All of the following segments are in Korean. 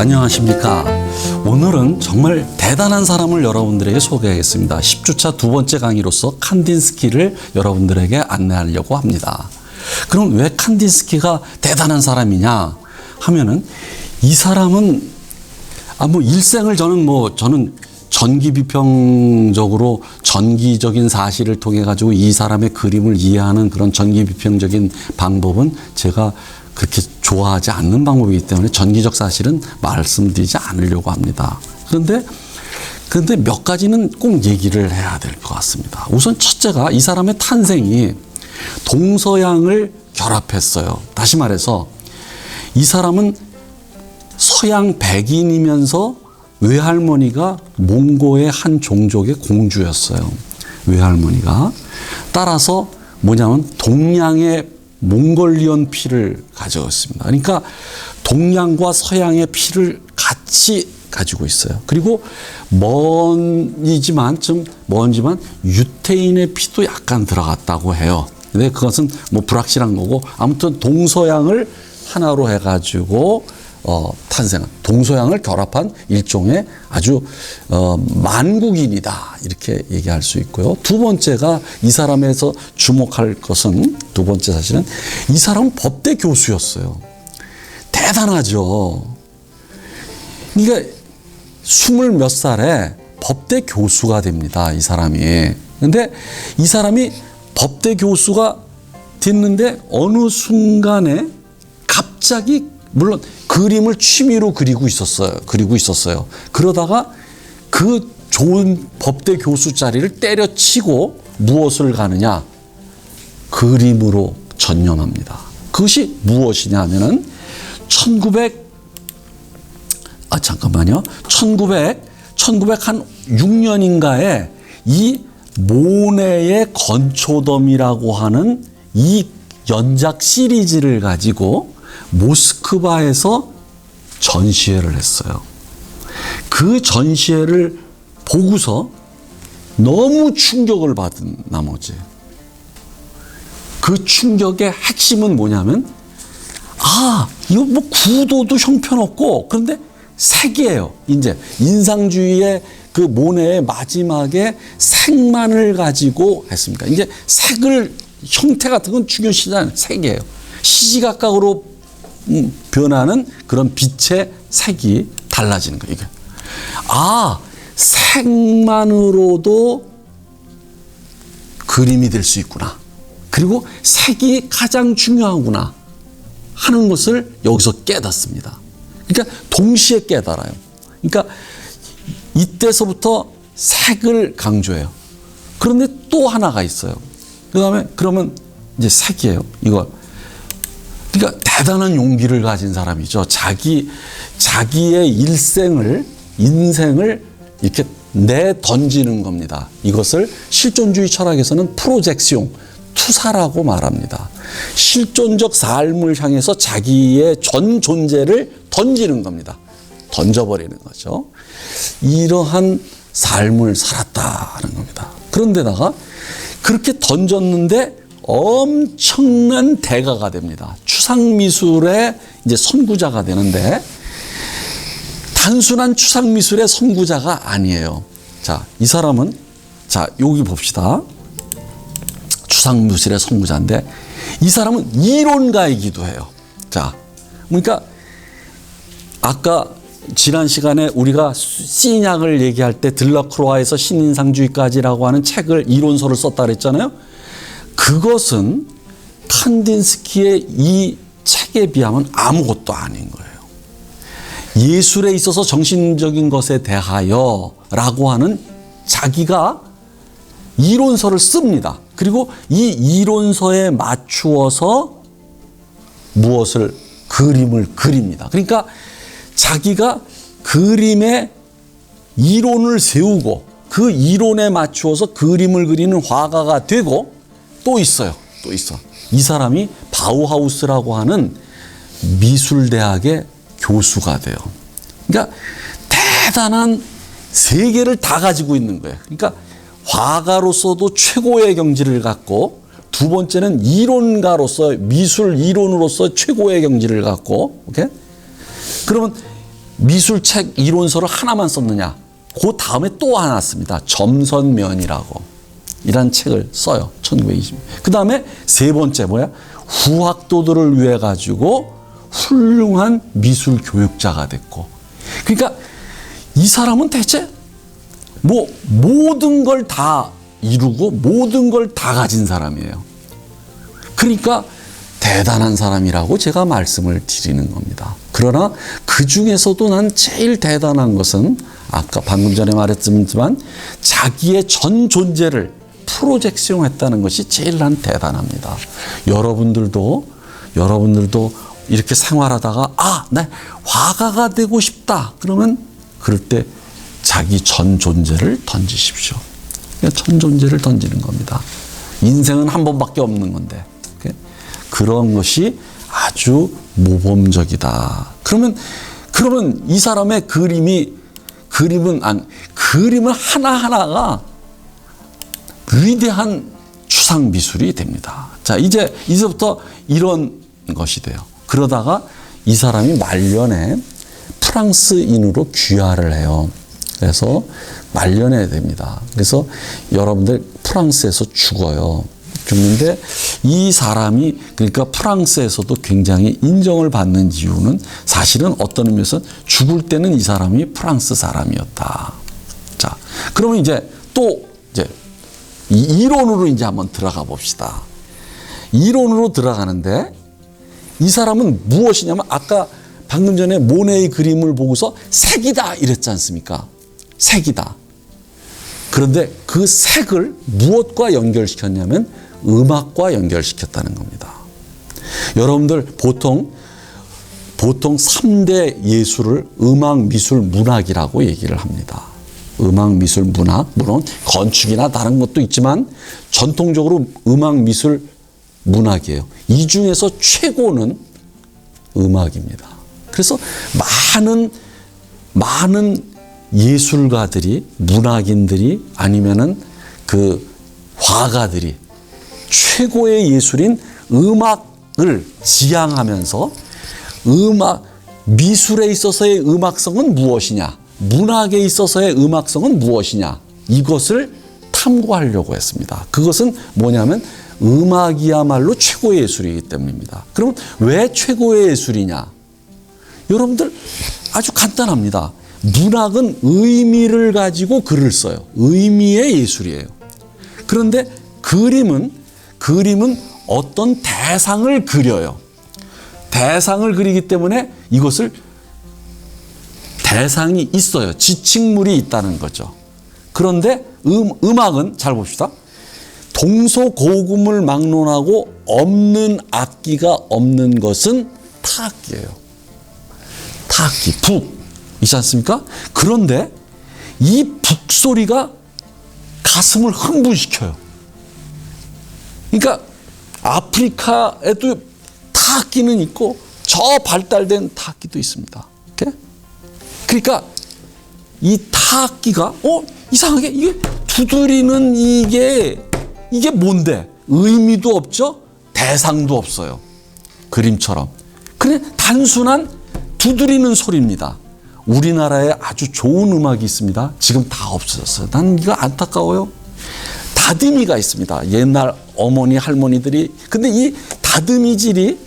안녕하십니까. 오늘은 정말 대단한 사람을 여러분들에게 소개하겠습니다. 10주차 두 번째 강의로서 칸딘스키를 여러분들에게 안내하려고 합니다. 그럼 왜 칸딘스키가 대단한 사람이냐 하면은, 이 사람은 일생을 저는 전기 비평적으로 전기적인 사실을 통해 가지고 이 사람의 그림을 이해하는 그런 전기 비평적인 방법은 제가 그렇게 좋아하지 않는 방법이기 때문에 전기적 사실은 말씀드리지 않으려고 합니다. 그런데 몇 가지는 꼭 얘기를 해야 될 것 같습니다. 우선 첫째가, 이 사람의 탄생이 동서양을 결합했어요. 다시 말해서 이 사람은 서양 백인이면서 외할머니가 몽고의 한 종족의 공주였어요. 외할머니가. 따라서 뭐냐면 동양의 몽골리언 피를 가졌습니다. 그러니까 동양과 서양의 피를 같이 가지고 있어요. 그리고 먼지만 유태인의 피도 약간 들어갔다고 해요. 근데 그것은 불확실한 거고, 아무튼 동서양을 하나로 해가지고 탄생한, 동서양을 결합한 일종의 아주 만국인이다, 이렇게 얘기할 수 있고요. 두 번째가, 이 사람에서 주목할 것은, 두 번째 사실은 이 사람은 법대 교수였어요. 대단하죠. 그러니까 20몇 살에 법대 교수가 됩니다, 이 사람이. 근데 이 사람이 법대 교수가 됐는데 어느 순간에 갑자기, 물론 그림을 취미로 그리고 있었어요. 그러다가 그 좋은 법대 교수 자리를 때려치고 무엇을 가느냐? 그림으로 전념합니다. 그것이 무엇이냐 하면은 1906년인가에 이 모네의 건초덤이라고 하는 이 연작 시리즈를 가지고 모스크바에서 전시회를 했어요. 그 전시회를 보고서 너무 충격을 받은 나머지, 그 충격의 핵심은 뭐냐면, 이거 구도도 형편없고, 그런데 색이에요. 이제 인상주의의 그 모네의 마지막에 색만을 가지고 했습니다. 이제 색을, 형태 같은 건 중요시잖아요. 색이에요. 시시각각으로 변하는 그런 빛의 색이 달라지는 거예요. 이게. 색만으로도 그림이 될 수 있구나. 그리고 색이 가장 중요하구나 하는 것을 여기서 깨닫습니다. 그러니까 동시에 깨달아요. 그러니까 이때서부터 색을 강조해요. 그런데 또 하나가 있어요. 그러면 이제 색이에요. 이거. 그러니까 대단한 용기를 가진 사람이죠. 자기의 인생을 이렇게 내던지는 겁니다. 이것을 실존주의 철학에서는 프로젝시옹, 투사라고 말합니다. 실존적 삶을 향해서 자기의 전 존재를 던지는 겁니다. 던져버리는 거죠. 이러한 삶을 살았다는 겁니다. 그런데다가 그렇게 던졌는데 엄청난 대가가 됩니다. 추상미술의 이제 선구자가 되는데, 단순한 추상미술의 선구자가 아니에요. 자, 이 사람은, 여기 봅시다. 추상미술의 선구자인데, 이 사람은 이론가이기도 해요. 그러니까 아까 지난 시간에 우리가 시인약을 얘기할 때 들라크로아에서 신인상주의까지라고 하는 책을, 이론서를 썼다 그랬잖아요. 그것은 칸딘스키의 이 책에 비하면 아무것도 아닌 거예요. 예술에 있어서 정신적인 것에 대하여 라고 하는 자기가 이론서를 씁니다. 그리고 이 이론서에 맞추어서 그림을 그립니다. 그러니까 자기가 그림의 이론을 세우고 그 이론에 맞추어서 그림을 그리는 화가가 되고, 또 있어. 이 사람이 바우하우스라고 하는 미술대학의 교수가 돼요. 그러니까 대단한 세계를 다 가지고 있는 거예요. 그러니까 화가로서도 최고의 경지를 갖고, 두 번째는 이론가로서, 미술 이론으로서 최고의 경지를 갖고, 오케이? 그러면 미술책 이론서를 하나만 썼느냐? 그 다음에 또 하나 씁니다. 점선면이라고. 이란 책을 써요. 1920. 그 다음에 세 번째 뭐야? 후학도들을 위해 가지고 훌륭한 미술 교육자가 됐고. 그러니까 이 사람은 대체 뭐 모든 걸 다 이루고 모든 걸 다 가진 사람이에요. 그러니까 대단한 사람이라고 제가 말씀을 드리는 겁니다. 그러나 그 중에서도 난 제일 대단한 것은 아까 방금 전에 말했지만 자기의 전 존재를 프로젝션했다는 것이 제일 난 대단합니다. 여러분들도 이렇게 생활하다가 나 화가가 되고 싶다. 그러면 그럴 때 자기 전 존재를 던지십시오. 전 존재를 던지는 겁니다. 인생은 한 번밖에 없는 건데 그런 것이 아주 모범적이다. 그러면 이 사람의 그림은 하나하나가 위대한 추상 미술이 됩니다. 자, 이제부터 이런 것이 돼요. 그러다가 이 사람이 말년에 프랑스인으로 귀화를 해요. 그래서 말년에 됩니다. 그래서 여러분들 프랑스에서 죽어요. 죽는데 이 사람이 그러니까 프랑스에서도 굉장히 인정을 받는 이유는 사실은 어떤 의미에서 죽을 때는 이 사람이 프랑스 사람이었다. 자, 그러면 이제 이 이론으로 이제 한번 들어가 봅시다. 이론으로 들어가는데 이 사람은 무엇이냐면 아까 방금 전에 모네의 그림을 보고서 색이다 이랬지 않습니까? 색이다. 그런데 그 색을 무엇과 연결시켰냐면 음악과 연결시켰다는 겁니다. 여러분들 보통 3대 예술을 음악, 미술, 문학이라고 얘기를 합니다. 음악, 미술, 문학, 물론 건축이나 다른 것도 있지만 전통적으로 음악, 미술, 문학이에요. 이 중에서 최고는 음악입니다. 그래서 많은 예술가들이, 문학인들이 아니면은 그 화가들이 최고의 예술인 음악을 지향하면서 미술에 있어서의 음악성은 무엇이냐, 문학에 있어서의 음악성은 무엇이냐, 이것을 탐구하려고 했습니다. 그것은 뭐냐면 음악이야말로 최고의 예술이기 때문입니다. 그럼 왜 최고의 예술이냐? 여러분들 아주 간단합니다. 문학은 의미를 가지고 글을 써요. 의미의 예술이에요. 그런데 그림은 어떤 대상을 그려요. 대상을 그리기 때문에 이것을 대상이 있어요. 지칭물이 있다는 거죠. 그런데 음악은 잘 봅시다. 동서고금을 막론하고 없는 악기가 없는 것은 타악기예요. 타악기, 북. 있지 않습니까? 그런데 이 북소리가 가슴을 흥분시켜요. 그러니까 아프리카에도 타악기는 있고 저 발달된 타악기도 있습니다. 이렇게? 그러니까 이 타악기가 이상하게 이게 두드리는 이게 뭔데? 의미도 없죠? 대상도 없어요. 그림처럼. 그냥 단순한 두드리는 소리입니다. 우리나라에 아주 좋은 음악이 있습니다. 지금 다 없어졌어요. 난 이거 안타까워요. 다듬이가 있습니다. 옛날 어머니, 할머니들이. 근데 이 다듬질이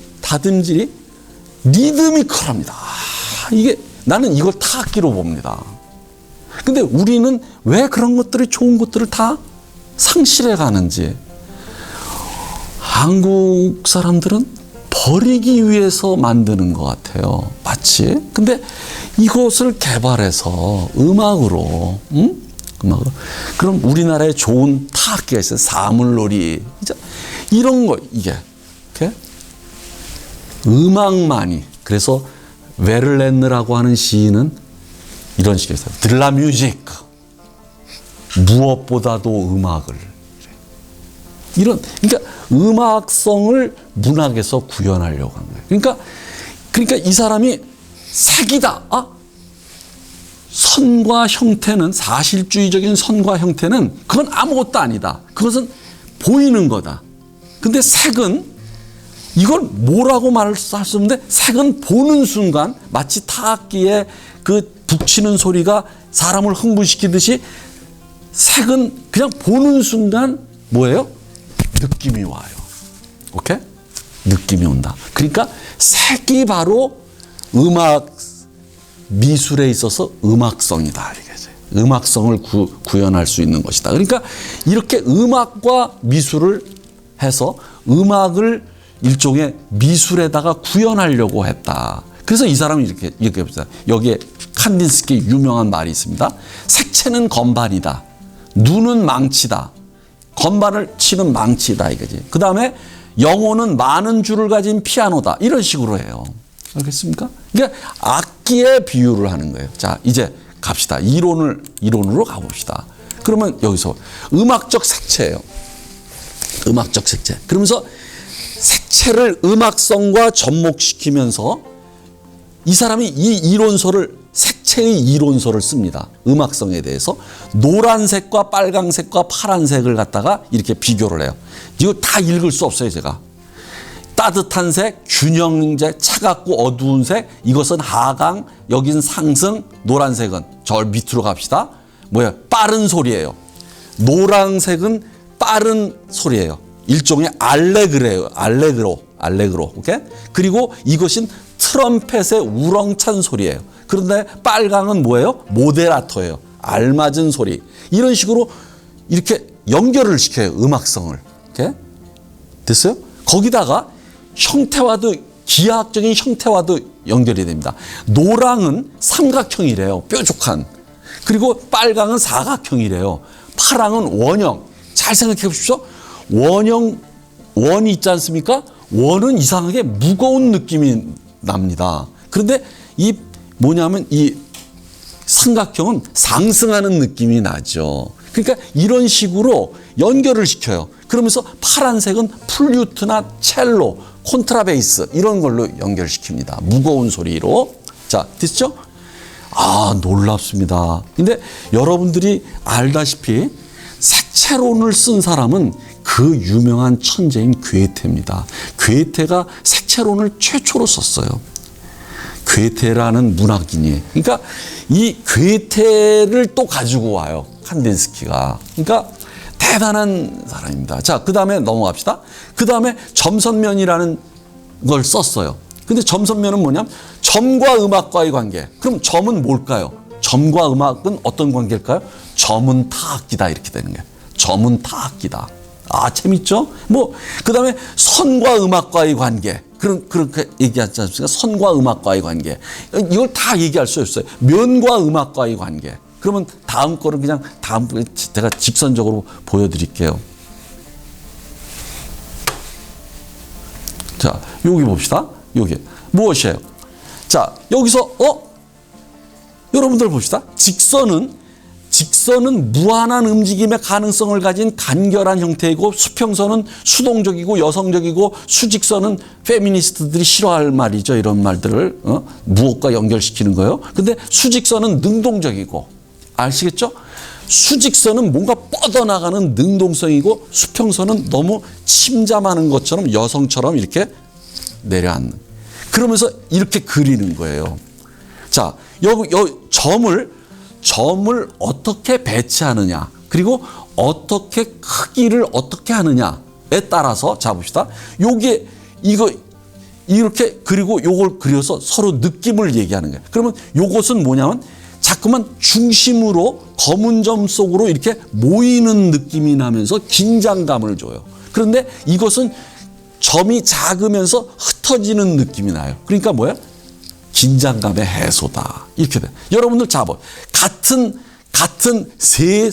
리드미컬합니다. 나는 이걸 타악기로 봅니다. 근데 우리는 왜 그런 것들이 좋은 것들을 다 상실해 가는지. 한국 사람들은 버리기 위해서 만드는 것 같아요. 마치. 근데 이것을 개발해서 음악으로. 그럼 우리나라에 좋은 타악기가 있어요. 사물놀이. 이런 거, 이게. 이렇게? 음악만이. 그래서 베를렌느라고 하는 시인은 이런 식으로 했어요. 들라 뮤직. 무엇보다도 음악을. 그러니까 음악성을 문학에서 구현하려고 한 거예요. 그러니까 이 사람이 색이다. 선과 형태는, 사실주의적인 선과 형태는 그건 아무것도 아니다. 그것은 보이는 거다. 근데 색은 이걸 뭐라고 말할 수 없는데 색은 보는 순간 마치 타악기에 그 북치는 소리가 사람을 흥분시키듯이 색은 그냥 보는 순간 뭐예요? 느낌이 와요. 오케이? 느낌이 온다. 그러니까 색이 바로 음악 미술에 있어서 음악성이다. 이거죠. 음악성을 구현할 수 있는 것이다. 그러니까 이렇게 음악과 미술을 해서 음악을 일종의 미술에다가 구현하려고 했다. 그래서 이 사람은 이렇게 봅시다. 여기에 칸딘스키 유명한 말이 있습니다. 색채는 건반이다. 눈은 망치다. 건반을 치는 망치다 이거지. 그 다음에 영혼은 많은 줄을 가진 피아노다. 이런 식으로 해요. 알겠습니까? 그러니까 악기에 비유를 하는 거예요. 자, 이제 갑시다. 이론으로 가봅시다. 그러면 여기서 음악적 색채예요. 음악적 색채. 그러면서 색채를 음악성과 접목시키면서 이 사람이 이 이론서를 색채의 이론서를 씁니다. 음악성에 대해서 노란색과 빨강색과 파란색을 갖다가 이렇게 비교를 해요. 이거 다 읽을 수 없어요, 제가. 따뜻한 색, 균형색, 차갑고 어두운 색, 이것은 하강, 여긴 상승, 노란색은 저 밑으로 갑시다. 뭐야? 빠른 소리예요. 노란색은 빠른 소리예요. 일종의 알레그로. 오케이? 그리고 이것은 트럼펫의 우렁찬 소리예요. 그런데 빨강은 뭐예요? 모데라토예요. 알맞은 소리. 이런 식으로 이렇게 연결을 시켜요. 음악성을. 오케이? 됐어요? 거기다가 형태와도 기하학적인 형태와도 연결이 됩니다. 노랑은 삼각형이래요. 뾰족한. 그리고 빨강은 사각형이래요. 파랑은 원형. 잘 생각해 보십시오. 원이 있지 않습니까? 원은 이상하게 무거운 느낌이 납니다. 그런데 이 삼각형은 상승하는 느낌이 나죠. 그러니까 이런 식으로 연결을 시켜요. 그러면서 파란색은 플루트나 첼로, 콘트라베이스 이런 걸로 연결시킵니다. 무거운 소리로. 자, 됐죠? 아, 놀랍습니다. 근데 여러분들이 알다시피 색채론을 쓴 사람은 그 유명한 천재인 괴테입니다. 괴테가 색채론을 최초로 썼어요. 괴테라는 문학인이에요. 그러니까 이 괴테를 또 가지고 와요. 칸딘스키가. 그러니까 대단한 사람입니다. 자, 그 다음에 넘어갑시다. 그 다음에 점선면이라는 걸 썼어요. 근데 점선면은 뭐냐면 점과 음악과의 관계. 그럼 점은 뭘까요? 점과 음악은 어떤 관계일까요? 점은 타악기다 이렇게 되는 거예요. 점은 타악기다. 아, 재밌죠? 그 다음에 선과 음악과의 관계. 그렇게 얘기하지 않습니까? 선과 음악과의 관계. 이걸 다 얘기할 수 없어요. 면과 음악과의 관계. 그러면 다음 거는 그냥 제가 직선적으로 보여드릴게요. 자, 여기 봅시다. 여기. 무엇이에요? 자, 여기서, 여러분들 봅시다. 직선은 무한한 움직임의 가능성을 가진 간결한 형태이고 수평선은 수동적이고 여성적이고 수직선은 페미니스트들이 싫어할 말이죠. 이런 말들을 무엇과 연결시키는 거예요. 근데 수직선은 능동적이고 아시겠죠? 수직선은 뭔가 뻗어나가는 능동성이고 수평선은 너무 침잠하는 것처럼 여성처럼 이렇게 내려앉는. 그러면서 이렇게 그리는 거예요. 자, 여기 점을 어떻게 배치하느냐, 그리고 어떻게 크기를 어떻게 하느냐에 따라서 자 봅시다. 이거 이렇게 그리고 요걸 그려서 서로 느낌을 얘기하는 거예요. 그러면 요것은 뭐냐면 자꾸만 중심으로 검은 점 속으로 이렇게 모이는 느낌이 나면서 긴장감을 줘요. 그런데 이것은 점이 작으면서 흩어지는 느낌이 나요. 그러니까 뭐야? 긴장감의 해소다. 이렇게 돼. 여러분들 잡아. 같은 세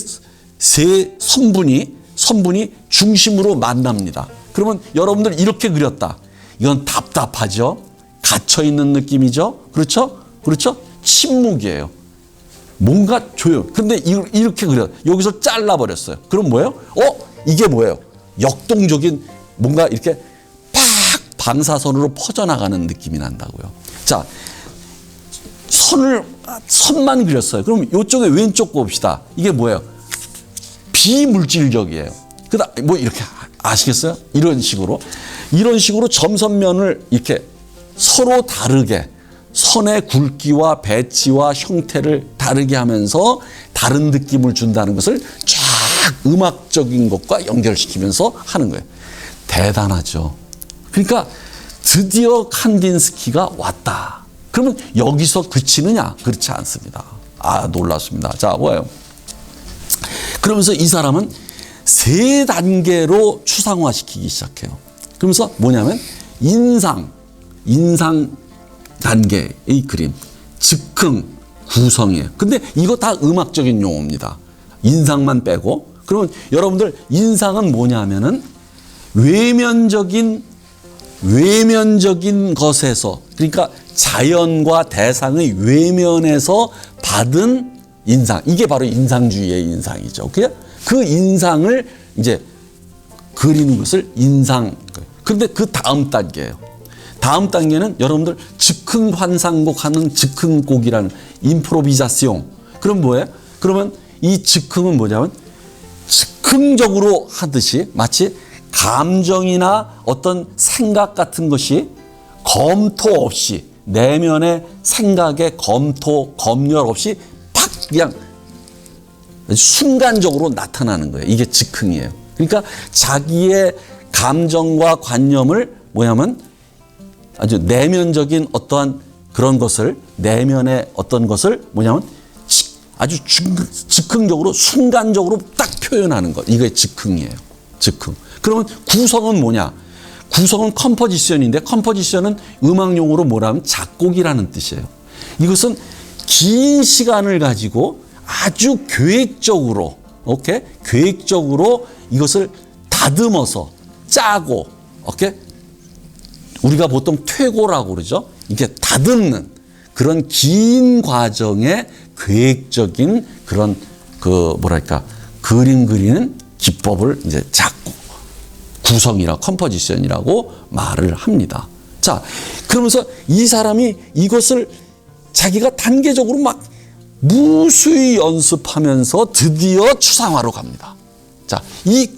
선분이 중심으로 만납니다. 그러면 여러분들 이렇게 그렸다. 이건 답답하죠? 갇혀있는 느낌이죠? 그렇죠? 침묵이에요. 뭔가 조용. 근데 이렇게 그려. 여기서 잘라버렸어요. 그럼 뭐예요? 이게 뭐예요? 역동적인 뭔가 이렇게 팍 방사선으로 퍼져나가는 느낌이 난다고요. 자, 선만 그렸어요. 그럼 이쪽에 왼쪽 봅시다. 이게 뭐예요? 비물질적이에요. 이렇게 아시겠어요? 이런 식으로. 이런 식으로 점선면을 이렇게 서로 다르게 선의 굵기와 배치와 형태를 다르게 하면서 다른 느낌을 준다는 것을 쫙 음악적인 것과 연결시키면서 하는 거예요. 대단하죠. 그러니까 드디어 칸딘스키가 왔다. 그러면 여기서 그치느냐? 그렇지 않습니다. 놀랐습니다. 자, 뭐예요? 그러면서 이 사람은 3단계로 추상화시키기 시작해요. 그러면서 뭐냐면 인상 단계의 그림, 즉흥, 구성이에요. 근데 이거 다 음악적인 용어입니다. 인상만 빼고. 그러면 여러분들 인상은 뭐냐면은 외면적인 것에서, 그러니까 자연과 대상의 외면에서 받은 인상, 이게 바로 인상주의의 인상이죠. 그 인상을 이제 그리는 것을 인상. 그런데 그 다음 단계예요. 다음 단계는 여러분들 즉흥 환상곡 하는 즉흥곡이라는 임프로비자시옹. 그럼 뭐예요? 그러면 이 즉흥은 뭐냐면 즉흥적으로 하듯이 마치 감정이나 어떤 생각 같은 것이 검토 없이, 내면의 생각의 검토, 검열 없이 팍 그냥 순간적으로 나타나는 거예요. 이게 즉흥이에요. 그러니까 자기의 감정과 관념을 뭐냐면 아주 내면적인 어떠한 그런 것을, 내면의 어떤 것을 뭐냐면 아주 즉흥적으로 순간적으로 딱 표현하는 것. 이게 즉흥이에요. 즉흥. 그러면 구성은 뭐냐? 구성은 컴포지션인데, 컴포지션은 음악 용어로 뭐라면 작곡이라는 뜻이에요. 이것은 긴 시간을 가지고 아주 계획적으로, 계획적으로 이것을 다듬어서 짜고, 우리가 보통 퇴고라고 그러죠. 이게 다듬는 그런 긴 과정의 계획적인 그런 그림 그리는 기법을 이제 작곡, 구성이라 컴포지션이라고 말을 합니다. 자, 그러면서 이 사람이 이것을 자기가 단계적으로 막 무수히 연습하면서 드디어 추상화로 갑니다. 자, 이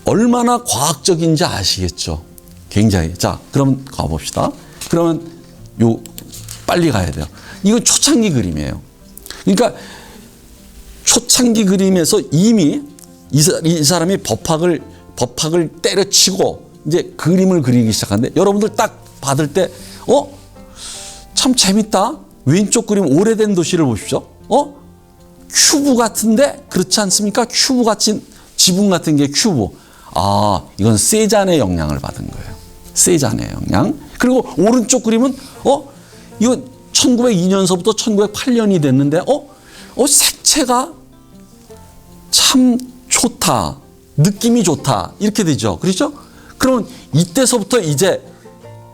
얼마나 과학적인지 아시겠죠? 굉장히. 자, 그럼 가봅시다. 그러면 빨리 가야 돼요. 이건 초창기 그림이에요. 그러니까 초창기 그림에서 이미 이 사람이 법학을 때려치고 이제 그림을 그리기 시작하는데, 여러분들 딱 받을 때 참 재밌다. 왼쪽 그림 오래된 도시를 보십시오. 큐브 같은데 그렇지 않습니까? 큐브 같은 지붕 같은 게 큐브. 이건 세잔의 영향을 받은 거예요. 세잔의 영향. 그리고 오른쪽 그림은 이건 1902년서부터 1908년이 됐는데 색채가 참 좋다. 느낌이 좋다. 이렇게 되죠. 그렇죠? 그러면 이때서부터 이제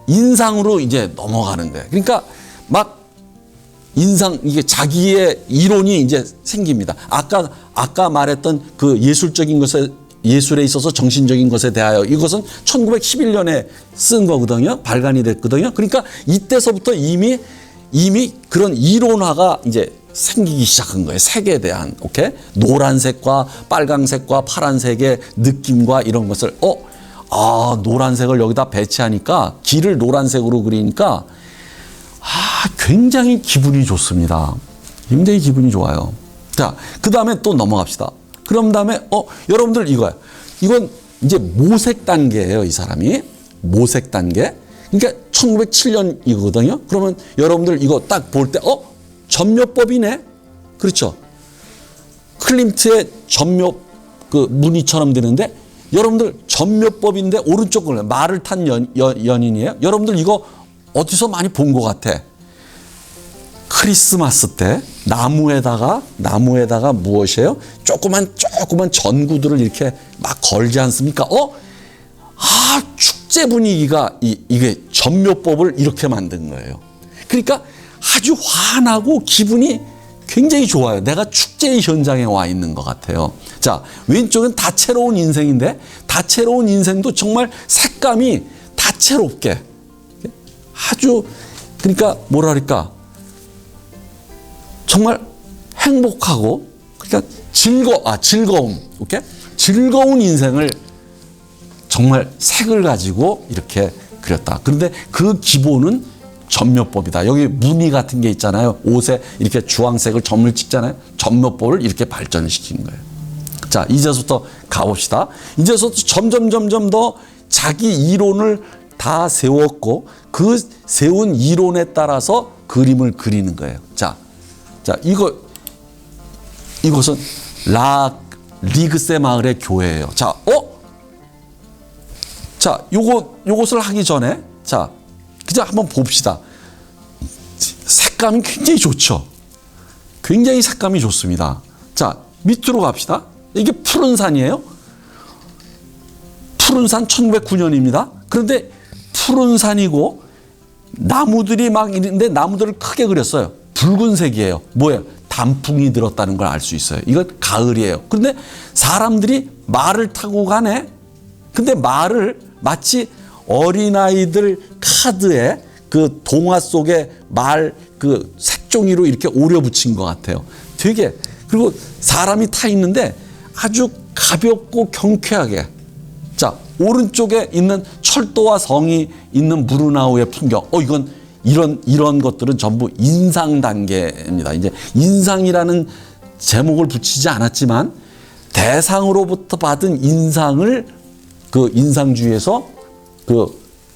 인상으로 이제 넘어가는 거예요. 그러니까 막 이게 자기의 이론이 이제 생깁니다. 아까 말했던 그 예술에 있어서 정신적인 것에 대하여, 이것은 1911년에 쓴 거거든요. 발간이 됐거든요. 그러니까 이때서부터 이미 그런 이론화가 이제 생기기 시작한 거예요. 색에 대한, 노란색과 빨강색과 파란색의 느낌과 이런 것을, 노란색을 여기다 배치하니까, 길을 노란색으로 그리니까, 굉장히 기분이 좋습니다. 굉장히 기분이 좋아요. 자, 그 다음에 또 넘어갑시다. 그럼 다음에, 여러분들 이거야. 이건 이제 모색 단계예요, 이 사람이. 모색 단계. 그러니까 1907년이거든요. 그러면 여러분들 이거 딱 볼 때, 전묘법이네? 그렇죠. 클림트의 전묘 그 무늬처럼 되는데, 여러분들 전묘법인데 오른쪽을 말을 탄 연인이에요. 여러분들 이거 어디서 많이 본 것 같아. 크리스마스 때 나무에다가 무엇이에요? 조그만 전구들을 이렇게 막 걸지 않습니까? 축제 분위기가 이게 전묘법을 이렇게 만든 거예요. 그러니까 아주 환하고 기분이 굉장히 좋아요. 내가 축제의 현장에 와 있는 것 같아요. 자, 왼쪽은 다채로운 인생인데, 다채로운 인생도 정말 색감이 다채롭게 아주, 그러니까 뭐랄까, 정말 행복하고, 그러니까 즐거움, 즐거운 인생을 정말 색을 가지고 이렇게 그렸다. 그런데 그 기본은 점묘법이다. 여기 무늬 같은 게 있잖아요. 옷에 이렇게 주황색을 점을 찍잖아요. 점묘법을 이렇게 발전시키는 거예요. 자, 이제부터 가봅시다. 이제부터 점점 더 자기 이론을 다 세웠고 그 세운 이론에 따라서 그림을 그리는 거예요. 자, 이것은 리그세 마을의 교회예요. 자, 요것을 하기 전에 그냥 한번 봅시다. 색감이 굉장히 좋죠. 굉장히 색감이 좋습니다. 자, 밑으로 갑시다. 이게 푸른 산이에요. 푸른 산 1909년입니다. 그런데 푸른 산이고 나무들이 막 있는데 나무들을 크게 그렸어요. 붉은색이에요. 뭐예요? 단풍이 들었다는 걸 알 수 있어요. 이건 가을이에요. 그런데 사람들이 말을 타고 가네. 근데 말을 마치 어린아이들 카드에 그 동화 속의 말 그 색종이로 이렇게 오려 붙인 것 같아요. 되게, 그리고 사람이 타 있는데 아주 가볍고 경쾌하게. 자, 오른쪽에 있는 철도와 성이 있는 무르나우의 풍경. 이런 것들은 전부 인상 단계입니다. 이제 인상이라는 제목을 붙이지 않았지만 대상으로부터 받은 인상을 그 인상주의에서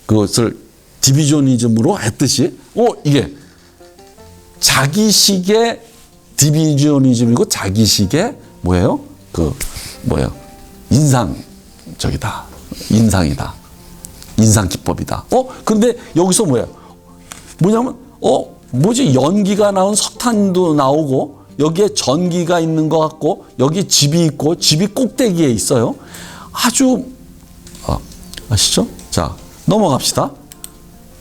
그것을 디비저니즘으로 했듯이 이게 자기식의 디비저니즘이고 자기식의 인상이다. 인상 기법이다. 근데 여기서 뭐냐면 연기가 나온 석탄도 나오고 여기에 전기가 있는 것 같고 여기 집이 있고 집이 꼭대기에 있어요. 아주 아시죠? 자, 넘어갑시다.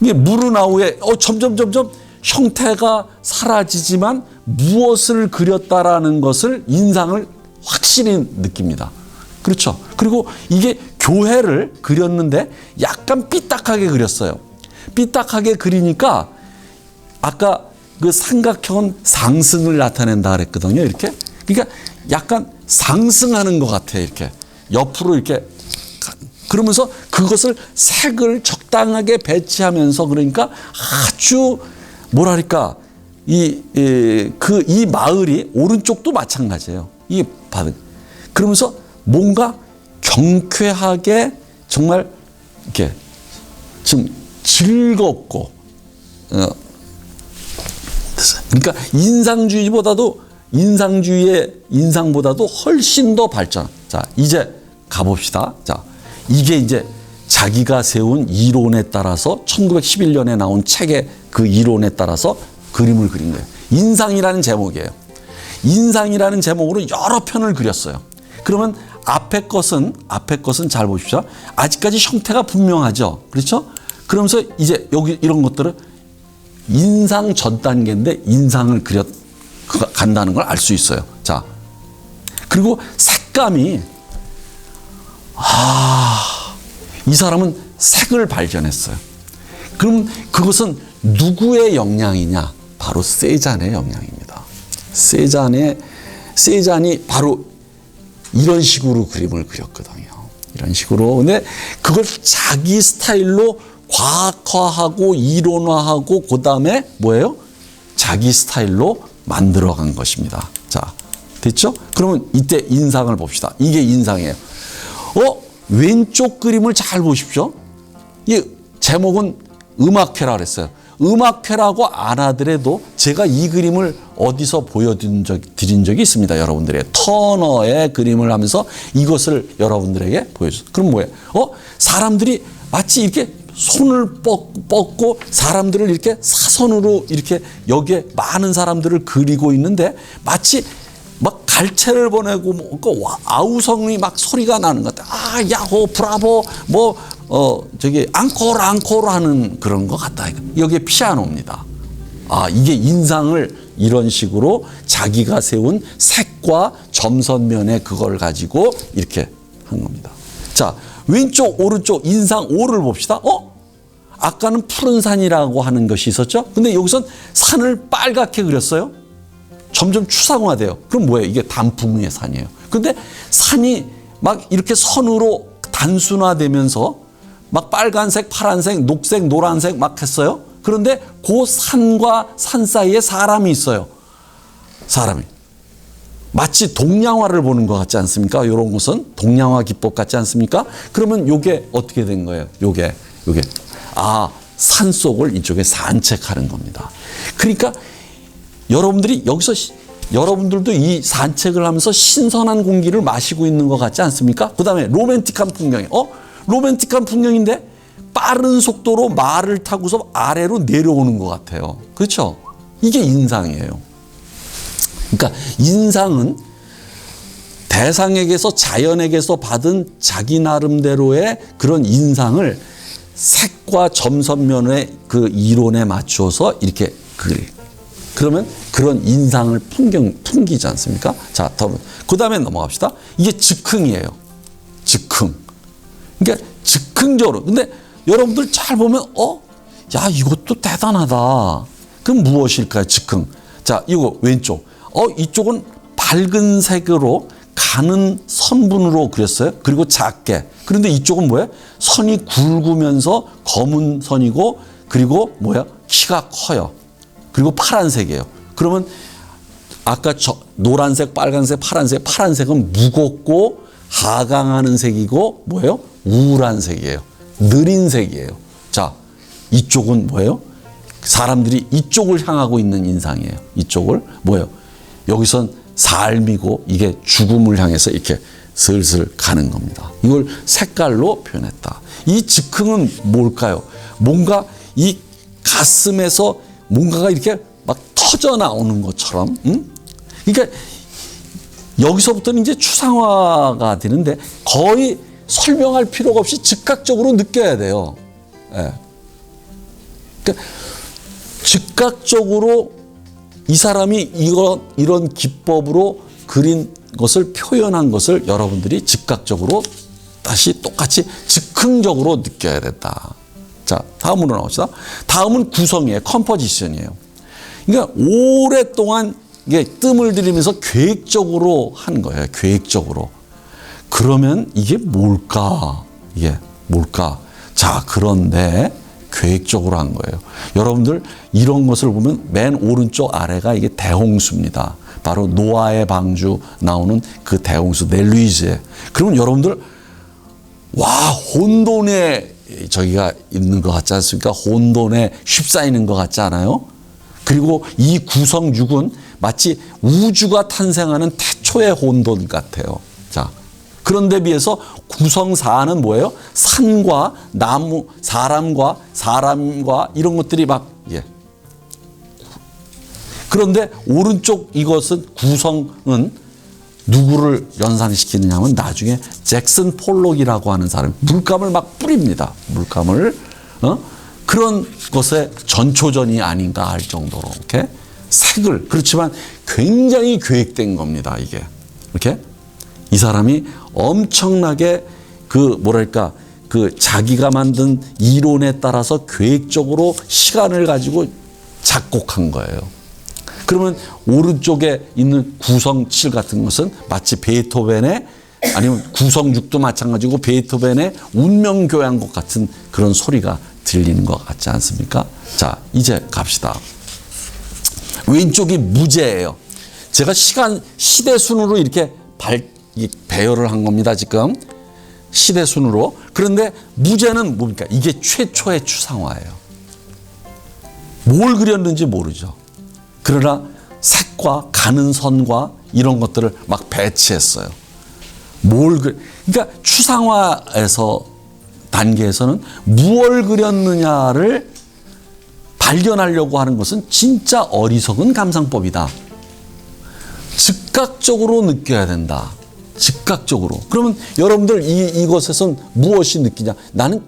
이게 무르나우에 점점 형태가 사라지지만 무엇을 그렸다라는 것을 인상을 확실히 느낍니다. 그렇죠? 그리고 이게 교회를 그렸는데 약간 삐딱하게 그렸어요. 삐딱하게 그리니까 아까 그 삼각형은 상승을 나타낸다 그랬거든요. 이렇게. 그러니까 약간 상승하는 것 같아요. 이렇게. 옆으로 이렇게. 그러면서 그것을 색을 적당하게 배치하면서 그러니까 아주 뭐랄까 이 마을이 오른쪽도 마찬가지예요. 그러면서 뭔가 경쾌하게 정말 이렇게 좀 즐겁고 그러니까 인상보다도 훨씬 더 발전. 자, 이제 가봅시다. 자, 이게 이제 자기가 세운 이론에 따라서 1911년에 나온 책의 그 이론에 따라서 그림을 그린 거예요. 인상이라는 제목이에요. 인상이라는 제목으로 여러 편을 그렸어요. 그러면 앞에 것은 잘 보십시오. 아직까지 형태가 분명하죠. 그렇죠? 그러면서 이제 여기 이런 것들은 인상 전 단계인데 인상을 간다는 걸 알 수 있어요. 자, 그리고 색감이 이 사람은 색을 발견했어요. 그럼 그것은 누구의 영향이냐? 바로 세잔의 영향입니다. 세잔이 바로 이런 식으로 그림을 그렸거든요. 이런 식으로. 근데 그걸 자기 스타일로 과학화하고 이론화하고 그다음에 뭐예요? 자기 스타일로 만들어간 것입니다. 자, 됐죠? 그러면 이때 인상을 봅시다. 이게 인상이에요. 왼쪽 그림을 잘 보십시오. 이 제목은 음악회라 그랬어요. 음악회라고 안 하더라도 제가 이 그림을 어디서 보여드린 적이 있습니다. 여러분들의 터너의 그림을 하면서 이것을 여러분들에게 보여줬어요. 그럼 뭐예요? 사람들이 마치 이렇게 손을 뻗고 사람들을 이렇게 사선으로 이렇게 여기에 많은 사람들을 그리고 있는데 마치 막 갈채를 보내고 아우성이 막 소리가 나는 것 같아. 야호, 브라보, 앙코르 하는 그런 것 같다. 여기에 피아노입니다. 이게 인상을 이런 식으로 자기가 세운 색과 점선면에 그걸 가지고 이렇게 한 겁니다. 자, 왼쪽, 오른쪽 인상 5를 봅시다. 아까는 푸른 산이라고 하는 것이 있었죠? 근데 여기선 산을 빨갛게 그렸어요. 점점 추상화돼요. 그럼 뭐예요? 이게 단풍의 산이에요. 근데 산이 막 이렇게 선으로 단순화되면서 막 빨간색, 파란색, 녹색, 노란색 막 했어요. 그런데 그 산과 산 사이에 사람이 있어요. 사람이. 마치 동양화를 보는 것 같지 않습니까? 이런 것은 동양화 기법 같지 않습니까? 그러면 요게 어떻게 된 거예요? 요게. 아, 산속을 이쪽에 산책하는 겁니다. 그러니까 여러분들이 여기서 여러분들도 이 산책을 하면서 신선한 공기를 마시고 있는 것 같지 않습니까? 그 다음에 로맨틱한 풍경이 로맨틱한 풍경인데 빠른 속도로 말을 타고서 아래로 내려오는 것 같아요. 그렇죠? 이게 인상이에요. 그러니까 인상은 대상에게서 자연에게서 받은 자기 나름대로의 그런 인상을 색과 점선면의 그 이론에 맞추어서 이렇게 그러면 그런 인상을 풍기지 않습니까? 자, 그 다음에 넘어갑시다. 이게 즉흥이에요. 즉흥. 그러니까 즉흥적으로. 근데 여러분들 잘 보면 야, 이것도 대단하다. 그럼 무엇일까요? 즉흥. 자, 이거 왼쪽. 이쪽은 밝은 색으로 가는 선분으로 그렸어요. 그리고 작게. 그런데 이쪽은 뭐예요? 선이 굵으면서 검은 선이고, 그리고 키가 커요. 그리고 파란색이에요. 그러면 아까 노란색, 빨간색, 파란색은 무겁고 하강하는 색이고 뭐예요? 우울한 색이에요. 느린 색이에요. 자, 이쪽은 뭐예요? 사람들이 이쪽을 향하고 있는 인상이에요. 이쪽을 여기선 삶이고 이게 죽음을 향해서 이렇게 슬슬 가는 겁니다. 이걸 색깔로 표현했다. 이 즉흥은 뭘까요? 뭔가 이 가슴에서 뭔가가 이렇게 막 터져 나오는 것처럼, 그러니까 여기서부터는 이제 추상화가 되는데 거의 설명할 필요가 없이 즉각적으로 느껴야 돼요. 예. 그러니까 즉각적으로 이 사람이 이런 기법으로 그린 것을 표현한 것을 여러분들이 즉각적으로 다시 똑같이 즉흥적으로 느껴야 된다. 자, 다음으로 나옵시다. 다음은 구성이에요. 컴포지션이에요. 그러니까 오랫동안 이게 뜸을 들이면서 계획적으로 한 거예요. 계획적으로. 그러면 이게 뭘까? 자, 그런데 계획적으로 한 거예요. 여러분들 이런 것을 보면 맨 오른쪽 아래가 이게 대홍수입니다. 바로 노아의 방주 나오는 그 대홍수, 넬루이즈에. 그러면 여러분들 혼돈에 저기가 있는 것 같지 않습니까? 혼돈에 휩싸이는 것 같지 않아요? 그리고 이 구성육은 마치 우주가 탄생하는 태초의 혼돈 같아요. 자, 그런데 비해서 구성사는 뭐예요? 산과 나무, 사람과 이런 것들이 그런데 오른쪽 이것은 구성은 누구를 연상시키느냐 하면 나중에 잭슨 폴록이라고 하는 사람이 물감을 막 뿌립니다. 물감을. 그런 것의 전초전이 아닌가 할 정도로 이렇게 색을, 그렇지만 굉장히 계획된 겁니다. 이게. 이렇게. 이 사람이 엄청나게 그 자기가 만든 이론에 따라서 계획적으로 시간을 가지고 작곡한 거예요. 그러면 오른쪽에 있는 구성칠 같은 것은 마치 베토벤의, 아니면 구성육도 마찬가지고 베토벤의 운명교향곡 같은 그런 소리가 들리는 것 같지 않습니까? 자, 이제 갑시다. 왼쪽이 무제예요. 제가 시대순으로 이렇게 배열을 한 겁니다, 지금. 시대순으로. 그런데 무제는 뭡니까? 이게 최초의 추상화예요. 뭘 그렸는지 모르죠. 그러나 색과 가는 선과 이런 것들을 막 배치했어요. 그러니까 추상화에서 단계에서는 무엇을 그렸느냐를 발견하려고 하는 것은 진짜 어리석은 감상법이다. 즉각적으로 느껴야 된다. 즉각적으로. 그러면 여러분들 이것에선 무엇이 느끼냐? 나는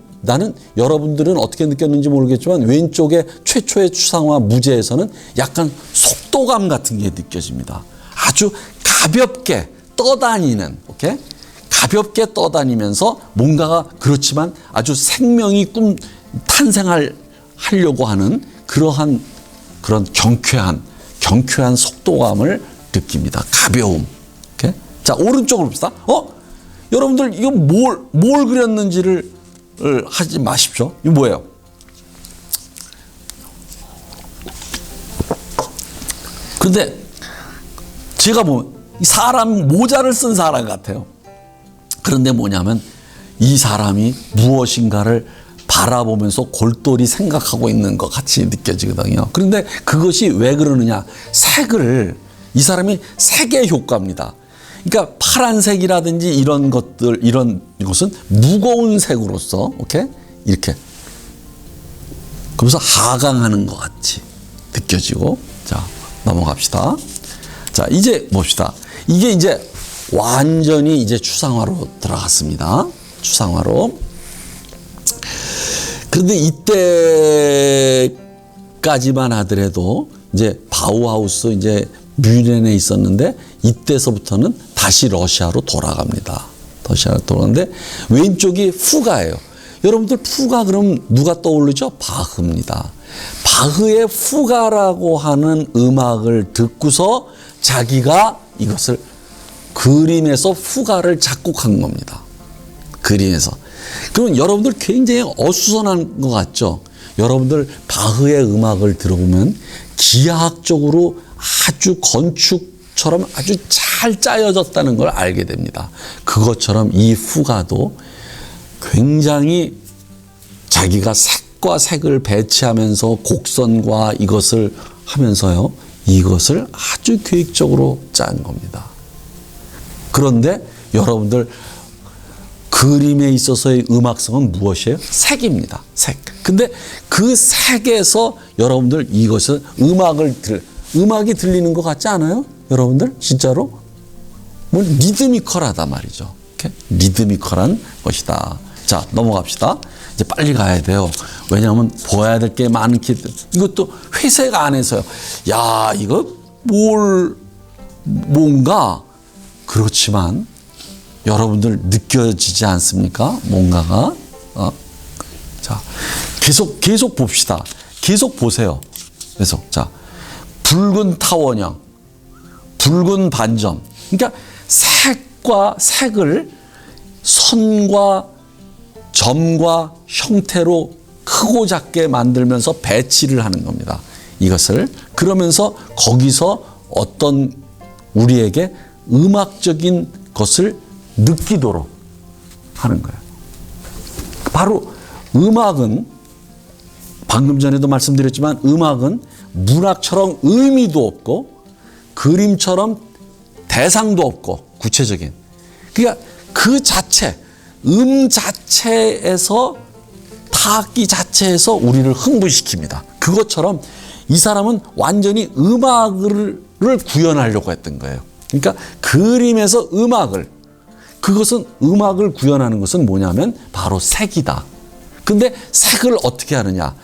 여러분들은 어떻게 느꼈는지 모르겠지만 왼쪽에 최초의 추상화 무제에서는 약간 속도감 같은 게 느껴집니다. 아주 가볍게 떠다니는, 오케이? 가볍게 떠다니면서 뭔가가 그렇지만 아주 생명이 탄생하려고 하는 그런 경쾌한 속도감을 느낍니다. 가벼움. 오케이? 자, 오른쪽으로 봅시다. 여러분들 이거 뭘 그렸는지를 하지 마십시오. 이거 뭐예요? 그런데 제가 보면 이 사람 모자를 쓴 사람 같아요. 그런데 뭐냐면 이 사람이 무엇인가를 바라보면서 골똘히 생각하고 있는 것 같이 느껴지거든요. 그런데 그것이 왜 그러느냐? 이 사람이 색의 효과입니다. 그러니까 파란색이라든지 이런 것은 무거운 색으로서, 오케이? 이렇게. 그러면서 하강하는 것 같이 느껴지고. 자, 넘어갑시다. 자, 이제 봅시다. 이게 이제 완전히 이제 추상화로 들어갔습니다. 추상화로. 그런데 이때까지만 하더라도 이제 바우하우스 이제 뮌헨에 있었는데 이때서부터는 다시 러시아로 돌아갑니다. 러시아로 돌아가는데 왼쪽이 푸가예요. 여러분들 푸가 그럼 누가 떠오르죠? 바흐입니다. 바흐의 푸가라고 하는 음악을 듣고서 자기가 이것을 그림에서 푸가를 작곡한 겁니다. 그림에서. 그럼 여러분들 굉장히 어수선한 것 같죠? 여러분들 바흐의 음악을 들어보면 기하학적으로 아주 건축처럼 아주 잘 짜여졌다는 걸 알게 됩니다. 그것처럼 이 푸가도 굉장히 자기가 색과 색을 배치하면서 곡선과 이것을 하면서요, 이것을 아주 계획적으로 짠 겁니다. 그런데 여러분들 그림에 있어서의 음악성은 무엇이에요? 색입니다. 색. 근데 그 색에서 여러분들 이것은 음악이 들리는 것 같지 않아요? 여러분들 진짜로? 뭐 리드미컬하다 말이죠. 이렇게 리드미컬한 것이다. 자, 넘어갑시다. 이제 빨리 가야 돼요. 왜냐하면 보아야 될 게 많기 때문에. 이것도 회색 안에서요. 야, 이거 뭔가 그렇지만 여러분들 느껴지지 않습니까? 뭔가가. 자, 계속 봅시다. 계속 보세요. 계속. 자, 붉은 타원형, 붉은 반점. 그러니까 색을 선과 점과 형태로 크고 작게 만들면서 배치를 하는 겁니다. 이것을. 그러면서 거기서 어떤 우리에게 음악적인 것을 느끼도록 하는 거예요. 바로 음악은 방금 전에도 말씀드렸지만 음악은 문학처럼 의미도 없고 그림처럼 대상도 없고 구체적인. 그러니까 그 자체, 자체에서 타악기 자체에서 우리를 흥분시킵니다. 그것처럼 이 사람은 완전히 음악을 구현하려고 했던 거예요. 그러니까 그림에서 그것은 음악을 구현하는 것은 뭐냐면 바로 색이다. 근데 색을 어떻게 하느냐?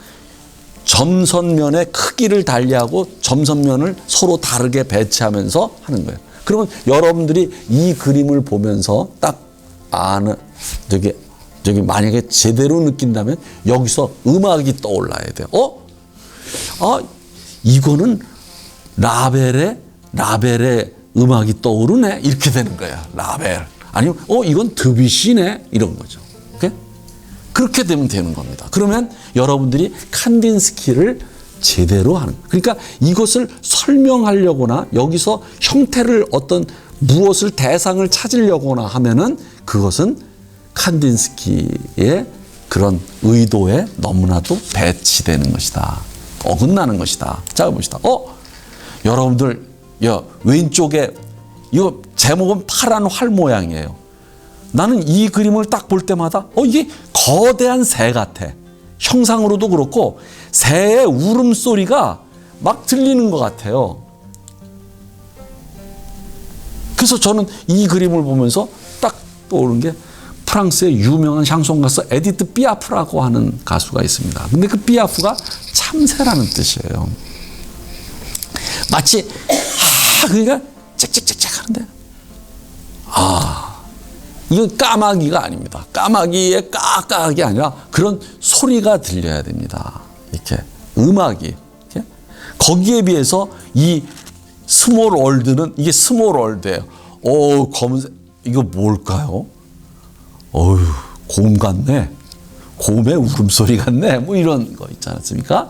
점선면의 크기를 달리하고 점선면을 서로 다르게 배치하면서 하는 거예요. 그러면 여러분들이 이 그림을 보면서 딱 저기 만약에 제대로 느낀다면 여기서 음악이 떠올라야 돼요. 이거는 라벨의 음악이 떠오르네. 이렇게 되는 거야. 라벨. 아니면 이건 드뷔시네. 이런 거죠. 오케이? 그렇게 되면 되는 겁니다. 그러면 여러분들이 칸딘스키를 제대로 하는 거예요. 그러니까 이것을 설명하려거나 여기서 형태를 무엇을 대상을 찾으려거나 하면은 그것은 칸딘스키의 그런 의도에 너무나도 배치되는 것이다. 어긋나는 것이다. 자, 봅시다. 여러분들, 왼쪽에 이거 제목은 파란 활 모양이에요. 나는 이 그림을 딱 볼 때마다 이게 거대한 새 같아. 형상으로도 그렇고 새의 울음소리가 막 들리는 것 같아요. 그래서 저는 이 그림을 보면서 딱 떠오른 게 프랑스의 유명한 샹송 가수 에디트 피아프라고 하는 가수가 있습니다. 근데 그 피아프가 참새라는 뜻이에요. 마치 그러니까 짹짹짹짹 하는데 이건 까마귀가 아닙니다. 까마귀의 까까기 아니라 그런 소리가 들려야 됩니다. 이렇게 음악이 이렇게. 거기에 비해서 이 스몰 월드는 이게 스몰 월드예요. 검은색 이거 뭘까요? 어휴, 곰 같네. 곰의 울음소리 같네. 뭐 이런 거 있지 않습니까?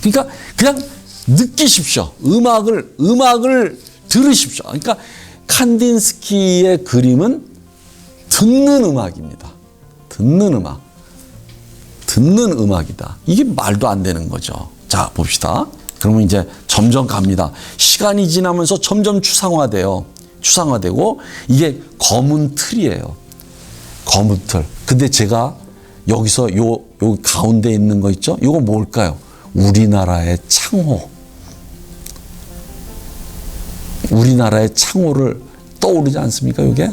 그러니까 그냥 느끼십시오. 음악을 들으십시오. 그러니까 칸딘스키의 그림은 듣는 음악입니다. 듣는 음악이다. 이게 말도 안 되는 거죠. 자, 봅시다. 그러면 이제 점점 갑니다. 시간이 지나면서 점점 추상화되고 이게 검은 틀이에요. 검은 틀. 근데 제가 여기서 요 가운데 있는 거 있죠? 이거 뭘까요? 우리나라의 창호. 우리나라의 창호를 떠오르지 않습니까? 이게?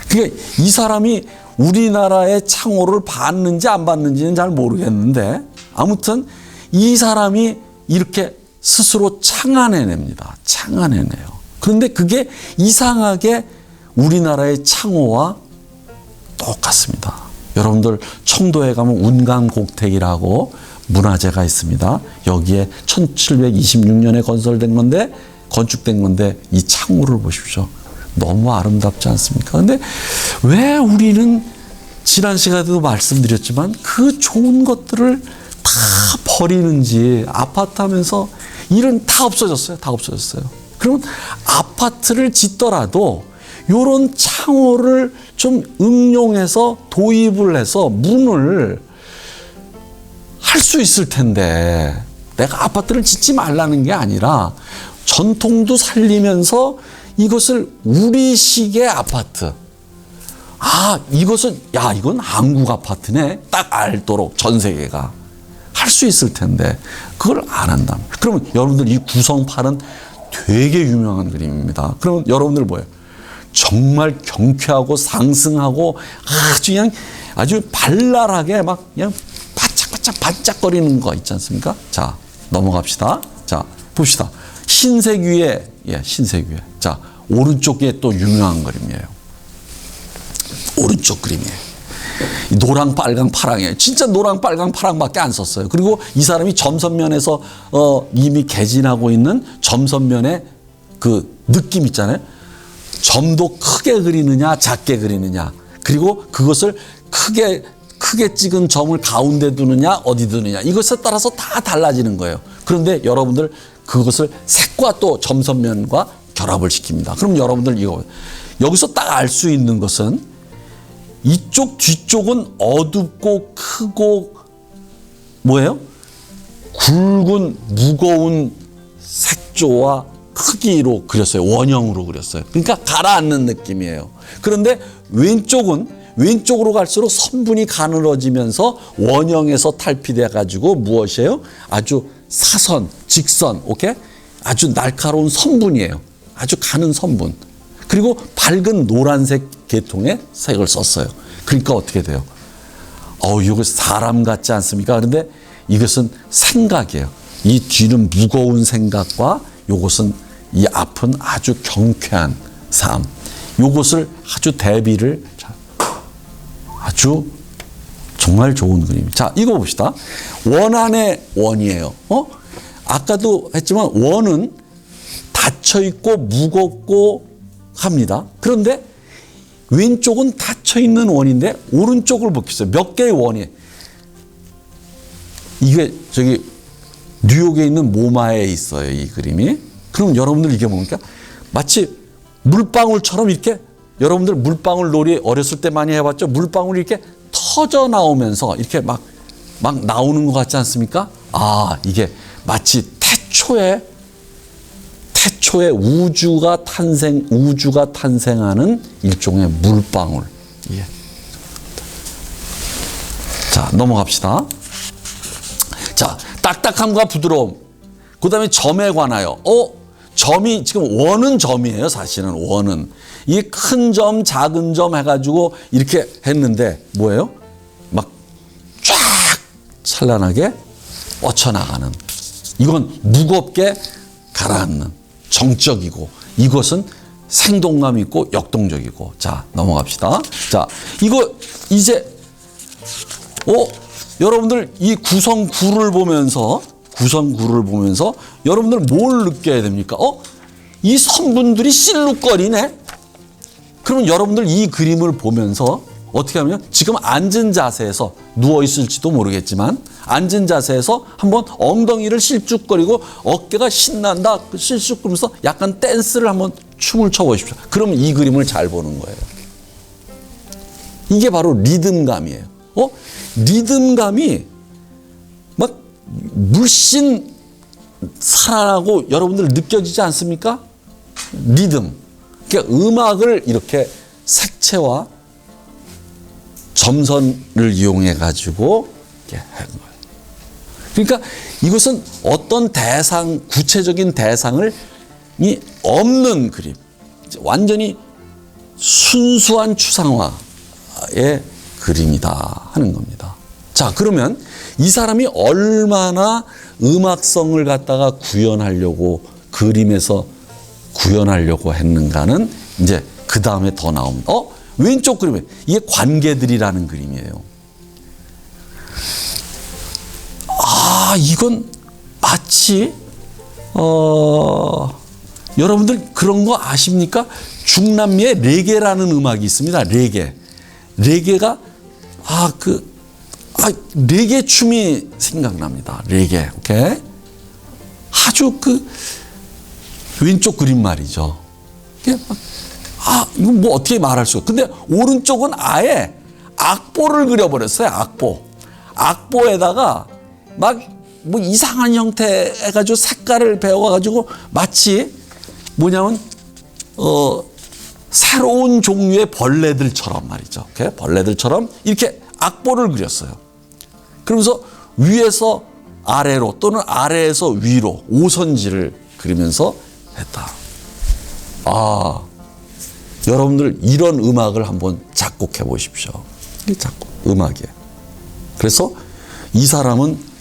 그게 이 사람이 우리나라의 창호를 봤는지 안 봤는지는 잘 모르겠는데 아무튼 이 사람이 이렇게 스스로 창안해냅니다. 창안해내요. 그런데 그게 이상하게 우리나라의 창호와 똑같습니다. 여러분들 청도에 가면 운강곡택이라고 문화재가 있습니다. 여기에 1726년에 건축된 건데 이 창호를 보십시오. 너무 아름답지 않습니까? 그런데 왜 우리는 지난 시간에도 말씀드렸지만 그 좋은 것들을 다 버리는지 아파트 하면서 일은 다 없어졌어요. 그러면 아파트를 짓더라도 이런 창호를 좀 응용해서 도입을 해서 문을 할 수 있을 텐데 내가 아파트를 짓지 말라는 게 아니라 전통도 살리면서 이것을 우리식의 아파트. 이건 한국 아파트네. 딱 알도록 전 세계가 할 수 있을 텐데 그걸 안 한다. 그러면 여러분들 이 구성판은 되게 유명한 그림입니다. 그러면 여러분들 뭐예요? 정말 경쾌하고 상승하고 아주 발랄하게 막 그냥 반짝거리는 거 있지 않습니까? 자, 넘어갑시다. 자, 봅시다. 흰색 위에. 자, 오른쪽에 또 유명한 그림이에요. 오른쪽 그림이에요. 노랑, 빨강, 파랑이에요. 진짜 노랑, 빨강, 파랑밖에 안 썼어요. 그리고 이 사람이 점선면에서 이미 개진하고 있는 점선면의 그 느낌 있잖아요. 점도 크게 그리느냐, 작게 그리느냐. 그리고 그것을 크게 찍은 점을 가운데 두느냐, 어디 두느냐. 이것에 따라서 다 달라지는 거예요. 그런데 여러분들 그것을 색과 또 점선면과 결합을 시킵니다. 그럼 여러분들 여기서 딱 알 수 있는 것은 이쪽 뒤쪽은 어둡고 크고 뭐예요? 굵은 무거운 색조와 크기로 그렸어요. 원형으로 그렸어요. 그러니까 가라앉는 느낌이에요. 그런데 왼쪽으로 갈수록 선분이 가늘어지면서 원형에서 탈피돼 가지고 무엇이에요? 아주 사선, 직선, 오케이? 아주 날카로운 선분이에요. 아주 가는 선분. 그리고 밝은 노란색 계통의 색을 썼어요. 그러니까 어떻게 돼요? 이거 사람 같지 않습니까? 그런데 이것은 생각이에요. 이 뒤는 무거운 생각과 이것은 이 앞은 아주 경쾌한 삶. 이것을 아주 대비를 아주 정말 좋은 그림. 자, 이거 봅시다. 원 안에 원이에요. 아까도 했지만 원은 닫혀있고 무겁고 합니다. 그런데 왼쪽은 닫혀있는 원인데 오른쪽을 보겠어요. 몇 개의 원이. 이게 뉴욕에 있는 모마에 있어요. 이 그림이. 그럼 여러분들 이게 뭡니까? 마치 물방울처럼 이렇게 여러분들 물방울 놀이 어렸을 때 많이 해봤죠? 물방울이 이렇게 터져 나오면서 이렇게 막 나오는 것 같지 않습니까? 이게 마치 태초에 우주가 탄생하는 일종의 물방울. 예. 자, 넘어갑시다. 자, 딱딱함과 부드러움. 그 다음에 점에 관하여. 점이, 지금 원은 점이에요, 사실은. 원은. 이 큰 점, 작은 점 해가지고 이렇게 했는데, 뭐예요? 막 쫙 찬란하게 뻗쳐나가는. 이건 무겁게 가라앉는. 정적이고, 이것은 생동감 있고 역동적이고. 자, 넘어갑시다. 자, 이거 이제, 여러분들 이 구성구를 보면서 여러분들 뭘 느껴야 됩니까? 이 선분들이 실룩거리네? 그러면 여러분들 이 그림을 보면서 어떻게 하면 지금 앉은 자세에서 누워 있을지도 모르겠지만 앉은 자세에서 한번 엉덩이를 실쭉거리고 어깨가 신난다 실쭉거리면서 약간 댄스를 한번 춤을 춰보십시오. 그러면 이 그림을 잘 보는 거예요. 이게 바로 리듬감이에요. 리듬감이 막 물씬 살아나고 여러분들 느껴지지 않습니까? 리듬. 그러니까 음악을 이렇게 색채와 점선을 이용해 가지고 이렇게 하는 거예요. 그러니까 이것은 어떤 대상, 구체적인 대상이 없는 그림, 완전히 순수한 추상화의 그림이다 하는 겁니다. 자, 그러면 이 사람이 얼마나 음악성을 갖다가 구현하려고 그림에서 구현하려고 했는가는 이제 그 다음에 더 나옵니다. 왼쪽 그림에 이게 관계들이라는 그림이에요. 이건 마치 여러분들 그런 거 아십니까? 중남미에 레게라는 음악이 있습니다. 레게가 레게 춤이 생각납니다. 레게, 오케이? 아주 왼쪽 그림 말이죠. 이건 뭐 어떻게 말할 수가. 근데 오른쪽은 아예 악보를 그려버렸어요. 악보에다가 막 뭐 이상한 형태 해가지고 색깔을 배워가지고 마치 뭐냐면 새로운 종류의 벌레들처럼 말이죠. 오케이? 벌레들처럼 이렇게 악보를 그렸어요. 그러면서 위에서 아래로 또는 아래에서 위로 오선지를 그리면서 했다. 여러분들 이런 음악을 한번 작곡해 보십시오. 이게 음악이에요. 그래서 이 사람은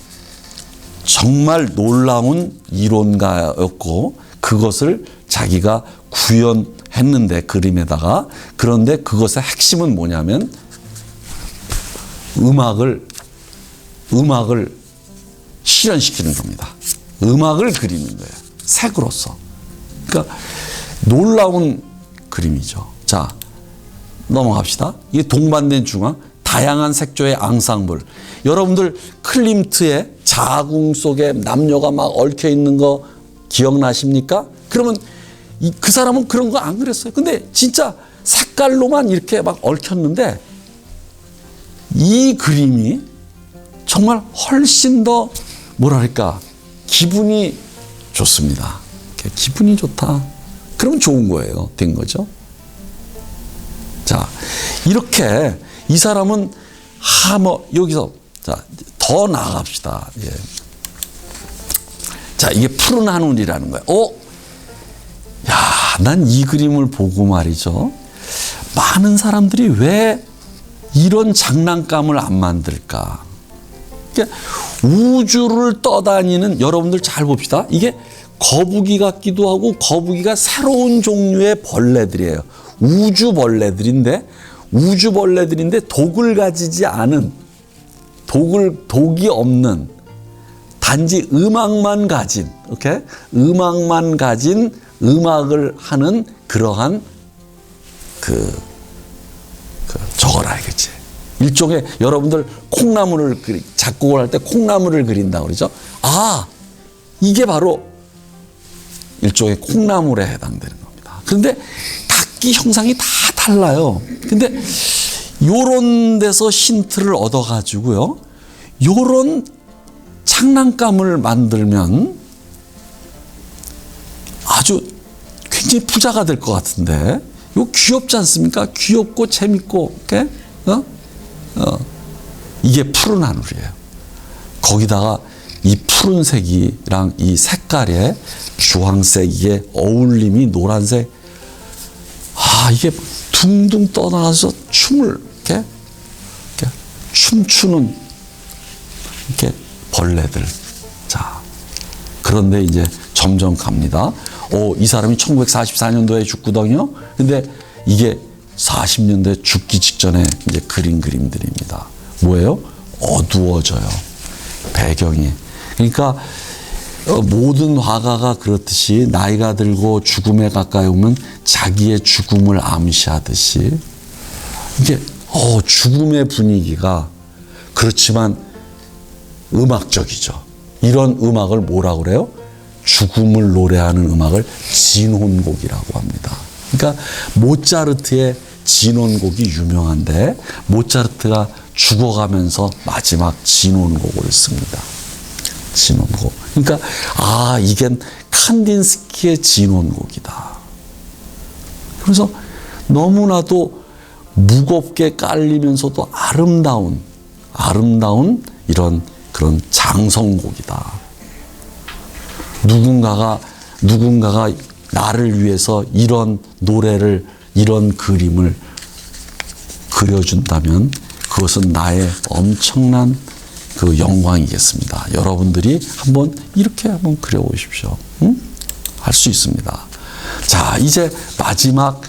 정말 놀라운 이론가였고 그것을 자기가 구현했는데 그림에다가. 그런데 그것의 핵심은 뭐냐면 음악을 실현시키는 겁니다. 음악을 그리는 거예요. 색으로서. 그러니까 놀라운 그림이죠. 자, 넘어갑시다. 이게 동반된 중앙, 다양한 색조의 앙상블. 여러분들 클림트의 자궁 속에 남녀가 막 얽혀 있는 거 기억나십니까? 그러면 그 사람은 그런 거 안 그랬어요. 근데 진짜 색깔로만 이렇게 막 얽혔는데 이 그림이 정말 훨씬 더 뭐랄까 기분이 좋습니다. 기분이 좋다. 그러면 좋은 거예요. 된 거죠. 자, 이렇게 이 사람은 여기서 더 나아갑시다. 예. 자, 이게 푸른 하늘이라는 거예요. 난 이 그림을 보고 말이죠. 많은 사람들이 왜 이런 장난감을 안 만들까? 그러니까 우주를 떠다니는, 여러분들 잘 봅시다. 이게 거북이 같기도 하고 거북이가 새로운 종류의 벌레들이에요. 우주벌레들인데 독을 가지지 않은, 독이 없는, 단지 음악만 가진, 음악만 가진 음악을 하는 그러한 저거라 이거지. 일종의 여러분들 콩나물을 작곡을 할 때 콩나물을 그린다고 그러죠. 이게 바로 일종의 콩나물에 해당되는 겁니다. 그런데 각기 형상이 다 달라요. 근데 요런 데서 힌트를 얻어가지고요, 요런 장난감을 만들면 아주 굉장히 부자가 될 것 같은데, 이거 귀엽지 않습니까? 귀엽고 재밌고, 이게 푸른 하늘이에요. 거기다가 이 푸른색이랑 이 색깔의 주황색의 어울림이 노란색, 이게 둥둥 떠나가서 춤을 이렇게 춤추는 이렇게 벌레들. 자, 그런데 이제 점점 갑니다. 이 사람이 1944년도에 죽거든요. 근데 이게 40년대 죽기 직전에 이제 그린 그림들입니다. 뭐예요? 어두워져요. 배경이. 그러니까 모든 화가가 그렇듯이 나이가 들고 죽음에 가까이 오면 자기의 죽음을 암시하듯이 이게 죽음의 분위기가 그렇지만 음악적이죠. 이런 음악을 뭐라고 그래요? 죽음을 노래하는 음악을 진혼곡이라고 합니다. 그러니까 모차르트의 진혼곡이 유명한데 모차르트가 죽어가면서 마지막 진혼곡을 씁니다. 진혼곡. 그러니까 이게 칸딘스키의 진혼곡이다. 그래서 너무나도 무겁게 깔리면서도 아름다운 이런 그런 장성곡이다. 누군가가 나를 위해서 이런 노래를, 이런 그림을 그려준다면 그것은 나의 엄청난 그 영광이겠습니다. 여러분들이 이렇게 한번 그려보십시오. 할 수 있습니다. 자, 이제 마지막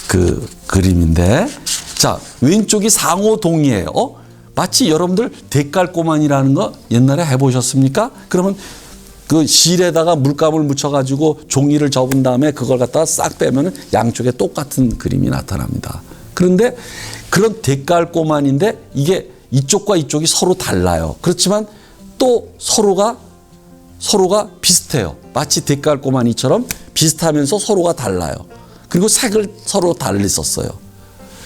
그 그림인데, 자, 왼쪽이 상호동이에요. 마치 여러분들 데칼코마니라는 거 옛날에 해보셨습니까? 그러면 그 실에다가 물감을 묻혀가지고 종이를 접은 다음에 그걸 갖다가 싹 빼면 양쪽에 똑같은 그림이 나타납니다. 그런데 그런 데칼코마니인데 이게 이쪽과 이쪽이 서로 달라요. 그렇지만 또 서로가 비슷해요. 마치 데칼코마니처럼 비슷하면서 서로가 달라요. 그리고 색을 서로 달리 썼어요.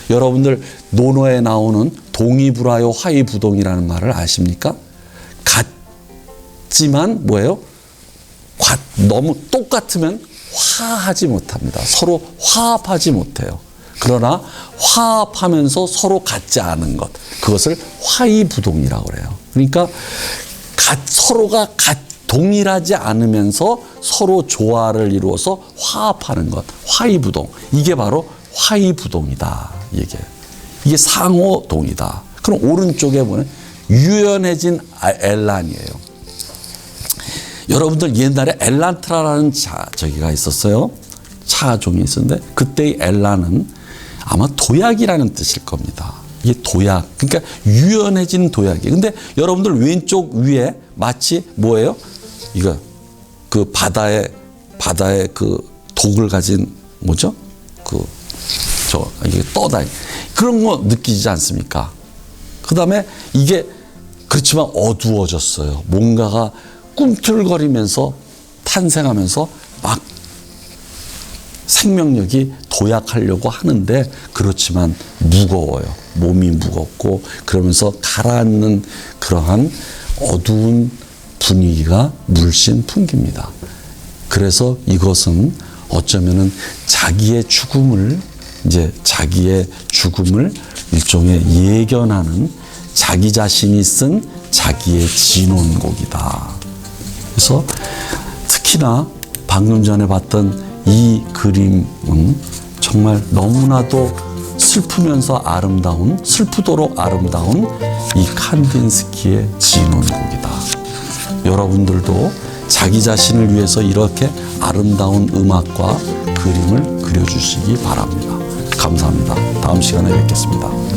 여러분들 논어에 나오는 동이불하여 화이부동이라는 말을 아십니까? 같지만 뭐예요? 너무 똑같으면 화하지 못합니다. 서로 화합하지 못해요. 그러나 화합하면서 서로 같지 않은 것, 그것을 화이부동이라고 그래요. 그러니까 서로가 동일하지 않으면서 서로 조화를 이루어서 화합하는 것, 화이부동. 이게 바로 화이부동이다. 이게 상호동이다. 그럼 오른쪽에 보면 유연해진 엘란이에요. 여러분들 옛날에 엘란트라라는 저기가 있었어요. 차종이 있었는데 그때의 엘란은 아마 도약이라는 뜻일 겁니다. 이게 도약. 그러니까 유연해진 도약이에요. 근데 여러분들 왼쪽 위에 마치 뭐예요? 이거 그 바다에 그 독을 가진 뭐죠? 이게 떠다니 그런 거 느끼지 않습니까? 그다음에 이게 그렇지만 어두워졌어요. 뭔가가 꿈틀거리면서 탄생하면서 막 생명력이 도약하려고 하는데 그렇지만 무거워요. 몸이 무겁고 그러면서 가라앉는 그러한 어두운 분위기가 물씬 풍깁니다. 그래서 이것은 어쩌면은 자기의 죽음을 일종의 예견하는 자기 자신이 쓴 자기의 진혼곡이다. 그래서 특히나 방금 전에 봤던 이 그림은 정말 너무나도 슬프도록 아름다운 이 칸딘스키의 진혼곡이다. 여러분들도 자기 자신을 위해서 이렇게 아름다운 음악과 그림을 그려주시기 바랍니다. 감사합니다. 다음 시간에 뵙겠습니다.